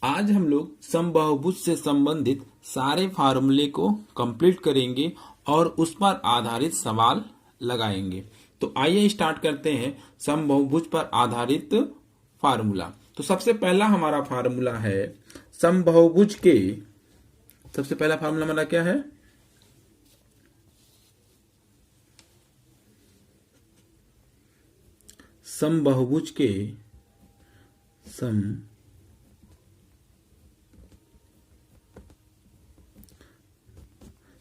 आज हम लोग समबाहुभुज से संबंधित सारे फार्मूले को कंप्लीट करेंगे और उस पर आधारित सवाल लगाएंगे। तो आइए स्टार्ट करते हैं समबाहुभुज पर आधारित फार्मूला। तो सबसे पहला हमारा फार्मूला है समबाहुभुज के, सबसे पहला फार्मूला हमारा क्या है? समबाहुभुज के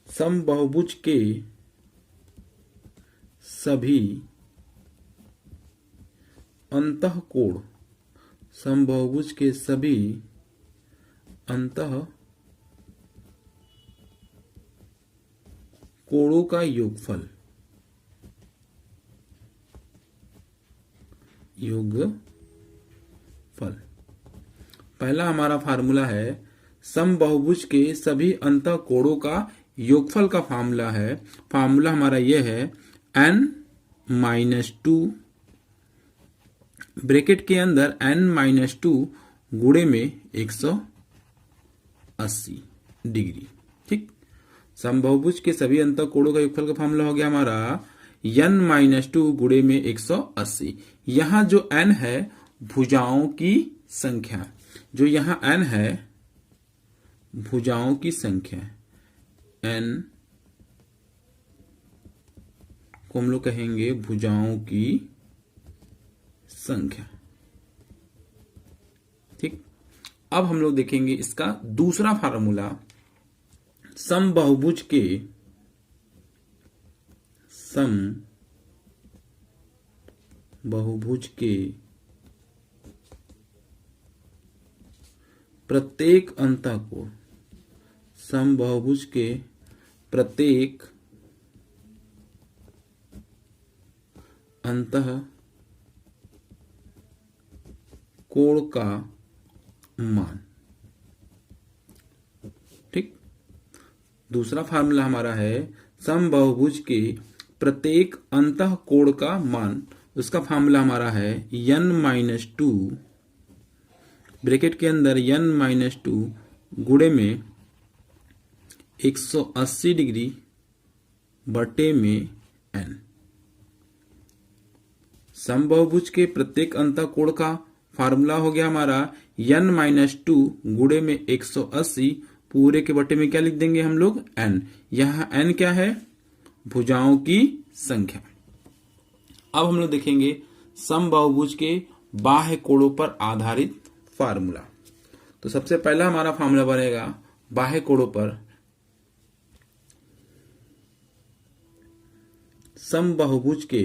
समबाहुभुज के सभी अंतःकोण, समबाहुभुज के सभी अंतःकोणों का योगफल पहला हमारा फार्मूला है समबाहुभुज के सभी अंतःकोणों का योगफल का फार्मूला है। फार्मूला हमारा यह है n-2 ब्रैकेट के अंदर n-2 गुणे में 180 डिग्री। ठीक, समबाहुभुज के सभी अंतःकोणों का योगफल का फार्मूला हो गया हमारा n-2 गुणे में 180। यहां जो n है भुजाओं की संख्या, जो यहां n है भुजाओं की संख्या, n को हम लोग कहेंगे भुजाओं की संख्या। ठीक, अब हम लोग देखेंगे इसका दूसरा फार्मूला समबाहुभुज के प्रत्येक अंतःकोण, समबाहुभुज के प्रत्येक अंतःकोण का मान। ठीक, दूसरा फार्मूला हमारा है समबाहुभुज के प्रत्येक अंतःकोण का मान। उसका फार्मूला हमारा है n-2 ब्रैकेट के अंदर n-2 गुणे में 180 डिग्री बटे में n। समबाहुभुज के प्रत्येक अंतःकोण का फार्मूला हो गया हमारा n-2 गुणे में 180 पूरे के बटे में क्या लिख देंगे हम लोग? n। यहां n क्या है? भुजाओं की संख्या। अब हम लोग देखेंगे समबाहुभुज के बाह्य कोणों पर आधारित फार्मूला। तो सबसे पहला हमारा फार्मूला बनेगा बाह्य कोणों पर समबाहुभुज के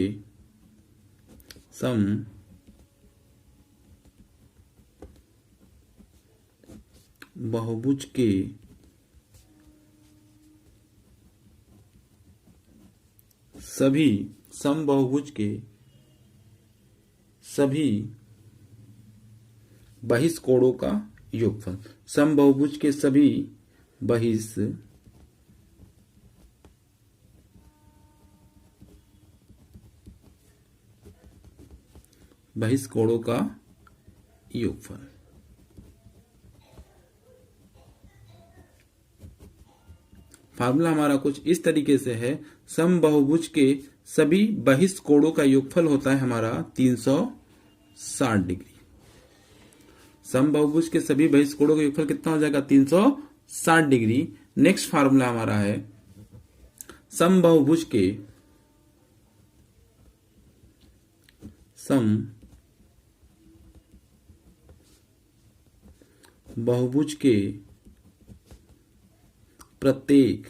सभी समबाहुभुज के सभी बहिष्कोणों का योगफल। समबाहुभुज के सभी बहिष्कोणों का योगफल। फार्मूला हमारा कुछ इस तरीके से है, समबाहुभुज के सभी बहिष्कोणों का योगफल होता है हमारा 360 डिग्री। समबाहुभुज के सभी बहिष्कोणों का योगफल कितना हो जाएगा? 360 डिग्री। नेक्स्ट फार्मूला हमारा है समबाहुभुज के प्रत्येक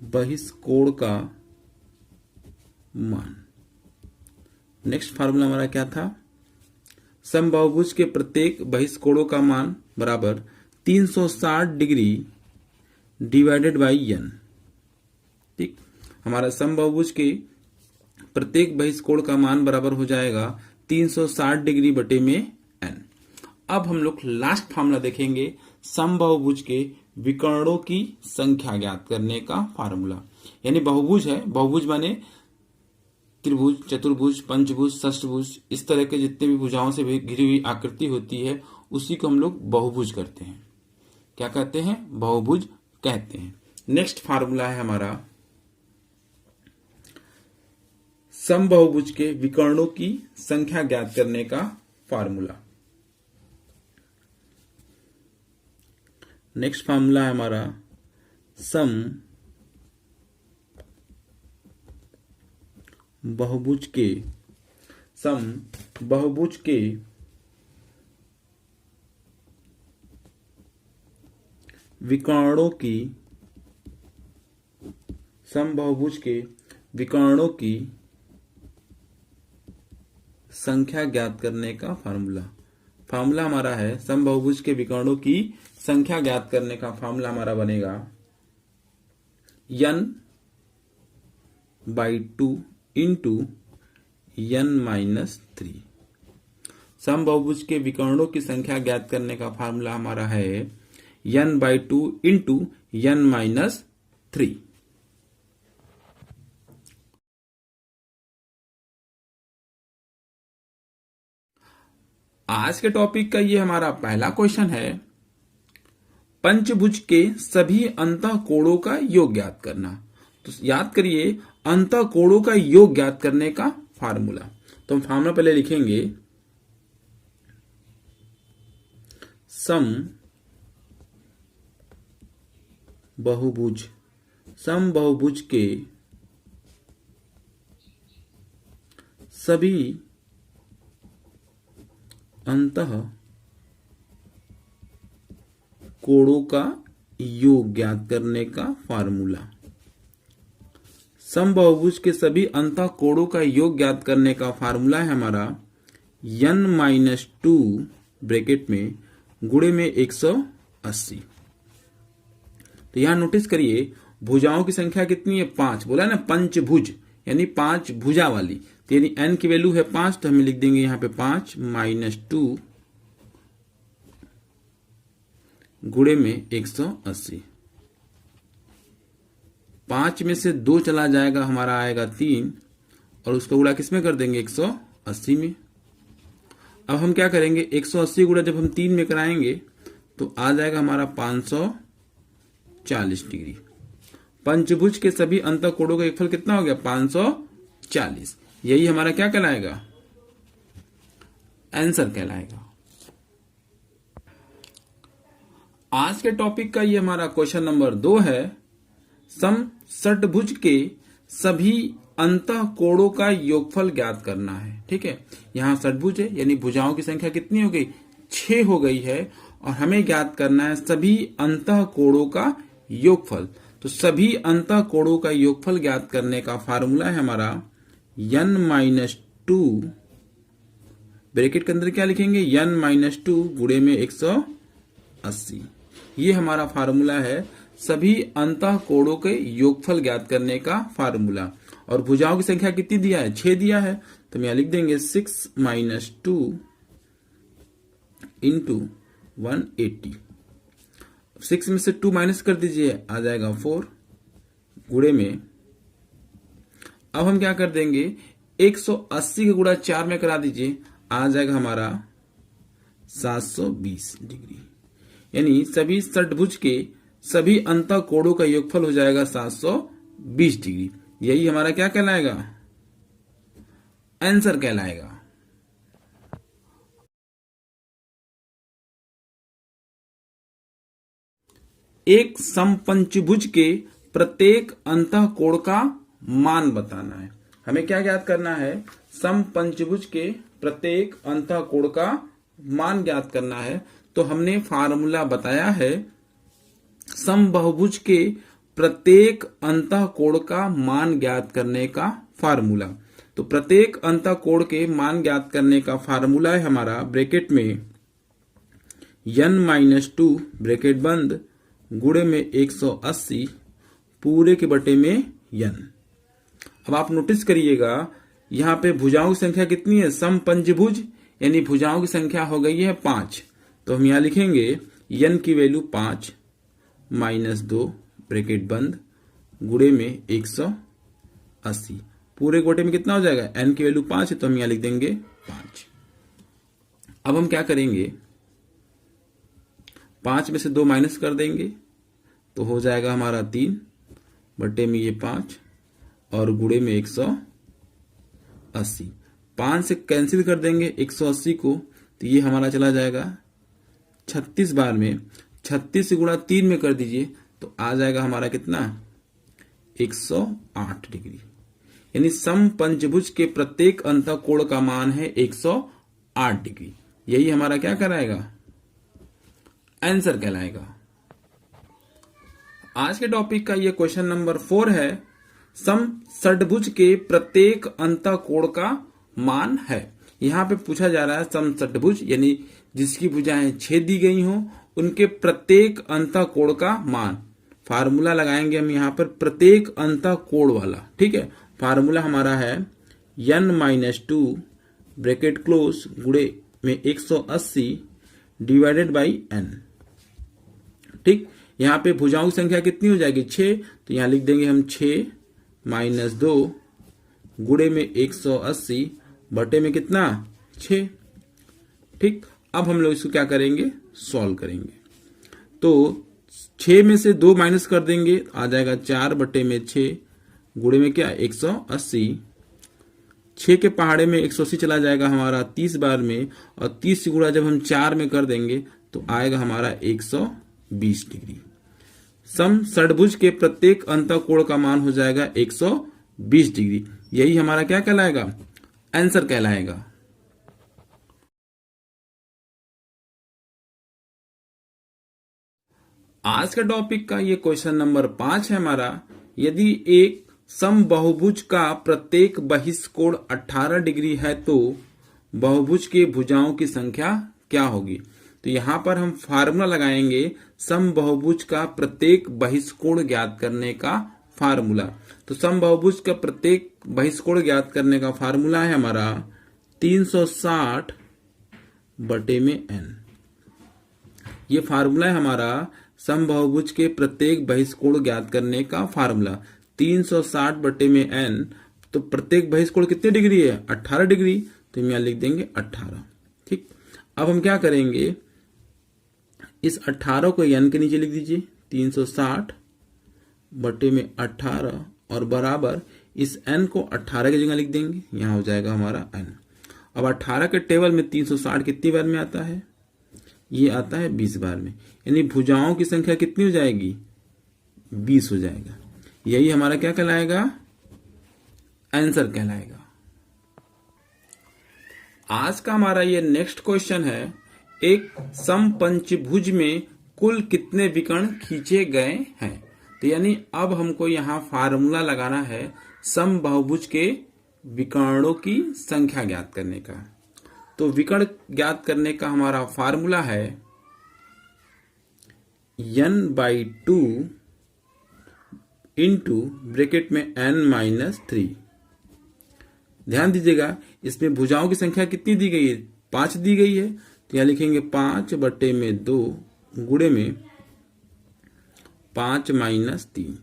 बहिष्कोण का मान। नेक्स्ट फार्मूला हमारा क्या था? समबाहुभुज के प्रत्येक बहिष्कोणों का मान बराबर 360 डिग्री डिवाइडेड बाई n। ठीक, हमारा समबाहुभुज के प्रत्येक बहिष्कोण का मान बराबर हो जाएगा 360 डिग्री बटे में n। अब हम लोग लास्ट फार्मूला देखेंगे समबाहुभुज के विकर्णों की संख्या ज्ञात करने का फार्मूला। यानी बहुभुज है, बहुभुज माने त्रिभुज, चतुर्भुज, पंचभुज, षष्ठभुज, इस तरह के जितने भी भुजाओं से घिरी हुई आकृति होती है उसी को हम लोग बहुभुज करते हैं। क्या कहते हैं? बहुभुज कहते हैं। नेक्स्ट फार्मूला है हमारा समबाहुभुज के विकर्णों की संख्या ज्ञात करने का फार्मूला। नेक्स्ट फार्मूला है हमारा समबाहुभुज के विकर्णों की संख्या ज्ञात करने का फार्मूला हमारा है समबाहुभुज के विकर्णों की संख्या ज्ञात करने का फार्मूला हमारा बनेगा n/2 इंटू n-3। समबाहुभुज के विकर्णों की संख्या ज्ञात करने का फार्मूला हमारा है n/2 इंटू n-3। आज के टॉपिक का ये हमारा पहला क्वेश्चन है, पंचभुज के सभी अंतःकोणों का योग ज्ञात करना। तो याद करिए अंतःकोणों का योग ज्ञात करने का फार्मूला। तो हम फार्मूला पहले लिखेंगे समबाहुभुज के सभी अंतःकोणों का योग ज्ञात करने का फार्मूला। समबाहुभुज के सभी अंतःकोणों का योग ज्ञात करने का फार्मूला है हमारा n-2 ब्रैकेट में गुणे में 180। तो यहां नोटिस करिए भुजाओं की संख्या कितनी है? 5। बोला ना पंचभुज यानी 5 भुजा वाली, तो यानी n की वैल्यू है 5, तो हमें लिख देंगे यहां पे 5 - 2 गुणे में 180। 5 में से 2 चला जाएगा, हमारा आएगा 3, और उसका गुणा किसमें कर देंगे? 180 में। अब हम क्या करेंगे? 180 गुणा जब हम 3 में कराएंगे तो आ जाएगा हमारा 540 डिग्री। पंचभुज के सभी अंतःकोणों का योगफल कितना हो गया? 540। यही हमारा क्या कहलाएगा? आंसर कहलाएगा। आज के टॉपिक का ये हमारा क्वेश्चन नंबर 2 है, समषट्भुज के सभी अंतःकोणों का योगफल ज्ञात करना है। ठीक है, यहां षट्भुज है यानी भुजाओं की संख्या कितनी हो गई? 6 हो गई है, और हमें ज्ञात करना है सभी अंतःकोणों का योगफल। तो सभी अंतःकोणों का योगफल ज्ञात करने का फार्मूला है हमारा n-2 ब्रैकेट के अंदर क्या लिखेंगे? n-2 गुणे में 180। ये हमारा फार्मूला है सभी अंतःकोणों के योगफल ज्ञात करने का फार्मूला। और भुजाओं की संख्या कितनी दिया है? 6 दिया है, तो हम यहां लिख देंगे 6 - 2 इंटू 180। 6 में से 2 माइनस कर दीजिए, आ जाएगा 4 गुणे में। अब हम क्या कर देंगे? 180 का गुणा 4 में करा दीजिए, आ जाएगा हमारा 720 डिग्री। यानी सभी षट्भुज के सभी अंतःकोणों का योगफल हो जाएगा 720 डिग्री। यही हमारा क्या कहलाएगा? आंसर कहलाएगा। एक समपंचभुज के प्रत्येक अंतःकोण का मान बताना है। हमें क्या ज्ञात करना है? समपंचभुज के प्रत्येक अंतःकोण का मान ज्ञात करना है। तो हमने फार्मूला बताया है समबाहुभुज के प्रत्येक अंतःकोण का मान ज्ञात करने का फार्मूला। तो प्रत्येक अंतःकोण के मान ज्ञात करने का फार्मूला है हमारा ब्रैकेट में n-2 ब्रैकेट बंद गुणे में 180 पूरे के बटे में n। अब आप नोटिस करिएगा यहां पे भुजाओं की संख्या कितनी है? समपंचभुज यानी भुजाओं की संख्या हो गई है 5। तो हम यहां लिखेंगे n की वैल्यू 5 - 2 ब्रैकेट बंद गुणे में 180। पूरे गोटे में कितना हो जाएगा, n की वैल्यू 5 है तो हम यहां लिख देंगे 5। अब हम क्या करेंगे, 5 में से 2 माइनस कर देंगे तो हो जाएगा हमारा 3 बटे में ये 5 और गुणे में 180। 5 से कैंसिल कर देंगे 180 को तो ये हमारा चला जाएगा 36 बार में। 36 से गुणा 3 में कर दीजिए तो आ जाएगा हमारा कितना, 108 डिग्री। यानी समपंचभुज के प्रत्येक अंतःकोण का मान है 108 डिग्री। यही हमारा क्या कराएगा, आंसर कहलाएगा। आज के टॉपिक का ये क्वेश्चन नंबर 4 है, समषट्भुज के प्रत्येक अंतःकोण का मान है। यहां पे पूछा जा रहा है समषट्भुज यानी जिसकी भुजाएं छेद दी गई हो उनके प्रत्येक अंतःकोण का मान। फार्मूला लगाएंगे हम यहां पर प्रत्येक अंतःकोण वाला, ठीक है। फार्मूला हमारा है n-2 ब्रैकेट क्लोज गुणे में 180 डिवाइडेड बाई n, ठीक। यहां पे भुजाओं की संख्या कितनी हो जाएगी, 6, तो यहां लिख देंगे हम 6 माइनस 2 गुणे में 180 बटे में कितना, 6, ठीक। अब हम लोग इसको क्या करेंगे, सॉल्व करेंगे। तो 6 में से 2 माइनस कर देंगे, आ जाएगा 4 बटे में 6 गुणे में क्या, 180। 6 के पहाड़े में 180 चला जाएगा हमारा 30 बार में, और 30 से गुणा जब हम 4 में कर देंगे तो आएगा हमारा 120 डिग्री। समषट्भुज के प्रत्येक अंतःकोण का मान हो जाएगा 120 डिग्री। यही हमारा क्या कहलाएगा, आंसर कहलाएगा। आज का टॉपिक का ये क्वेश्चन नंबर 5 है हमारा, यदि एक समबाहुभुज का प्रत्येक बहिष्कोण 18 डिग्री है तो बहुभुज के भुजाओं की संख्या क्या होगी। तो यहां पर हम फार्मूला लगाएंगे समबाहुभुज का प्रत्येक बहिष्कोण ज्ञात करने का फार्मूला। तो समबाहुभुज का प्रत्येक बहिष्कोण ज्ञात करने का फार्मूला है हमारा 360 बटे में n। ये फार्मूला है हमारा समबाहुभुज के प्रत्येक बहिष्कोण ज्ञात करने का फार्मूला 360 बटे में n। तो प्रत्येक बहिष्कोण कितने डिग्री है, 18 डिग्री, तो हम यहां लिख देंगे 18, ठीक। अब हम क्या करेंगे, इस 18 को n के नीचे लिख दीजिए, 360 बटे में 18 और बराबर इस n को 18 की जगह लिख देंगे, यहां हो जाएगा हमारा n। अब 18 के टेबल में 360 कितनी बार में आता है, ये आता है 20 बार में, यानी भुजाओं की संख्या कितनी हो जाएगी, 20 हो जाएगा। यही हमारा क्या कहलाएगा, आंसर कहलाएगा। आज का हमारा ये नेक्स्ट क्वेश्चन है, एक समपंचभुज में कुल कितने विकर्ण खींचे गए हैं। तो यानी अब हमको यहाँ फार्मूला लगाना है समबाहुभुज के विकर्णों की संख्या ज्ञात करने का। तो विकर्ण ज्ञात करने का हमारा फार्मूला है n/2 इंटू ब्रैकेट में n-3। ध्यान दीजिएगा इसमें भुजाओं की संख्या कितनी दी गई है, 5 दी गई है, तो यहां लिखेंगे 5 बटे में 2 गुणे में 5 माइनस 3।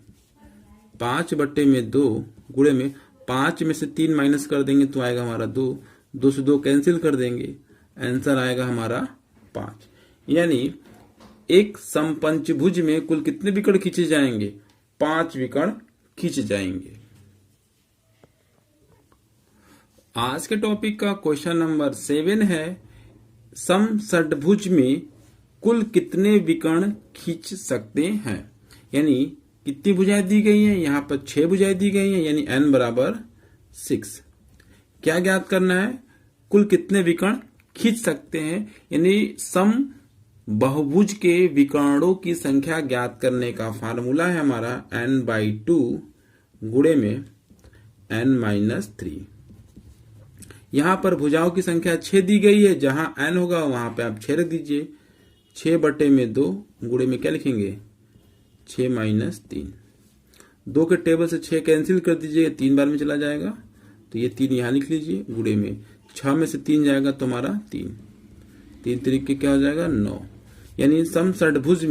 5 बटे में 2 गुणे में 5 में से 3 माइनस कर देंगे तो आएगा हमारा 2, 2 से 2 कैंसिल कर देंगे, आंसर आएगा हमारा 5। यानी एक समपंचभुज में कुल कितने विकर्ण खींचे जाएंगे, 5 विकर्ण खींचे जाएंगे। आज के टॉपिक का क्वेश्चन नंबर 7 है, समषट्भुज में कुल कितने विकर्ण खींच सकते हैं। यानी कितनी भुजाएं दी गई हैं, यहां पर 6 भुजाएं दी गई हैं, यानी n बराबर 6। क्या ज्ञात करना है, कुल कितने विकर्ण खींच सकते हैं, यानी सम बहुभुज के विकर्णों की संख्या ज्ञात करने का फार्मूला है हमारा n/2 गुणे में n-3। यहां पर भुजाओं की संख्या 6 दी गई है, जहां n होगा वहां पे आप 6 रख दीजिए। 6 बटे में 2 गुणे में क्या लिखेंगे, 6 माइनस 3। 2 के टेबल से 6 कैंसिल कर दीजिए, 3 बार में चला जाएगा, तो ये 3 यहां लिख लीजिए गुणे में 6 में से 3 जाएगा तो हमारा 3 तरीके क्या हो जाएगा 9। यानी समषट्भुज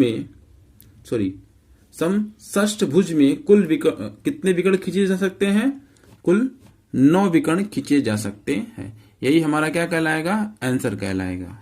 में कुल कितने विकर्ण खींचे जा सकते हैं, कुल 9 विकर्ण खींचे जा सकते हैं। यही हमारा क्या कहलाएगा, आंसर कहलाएगा।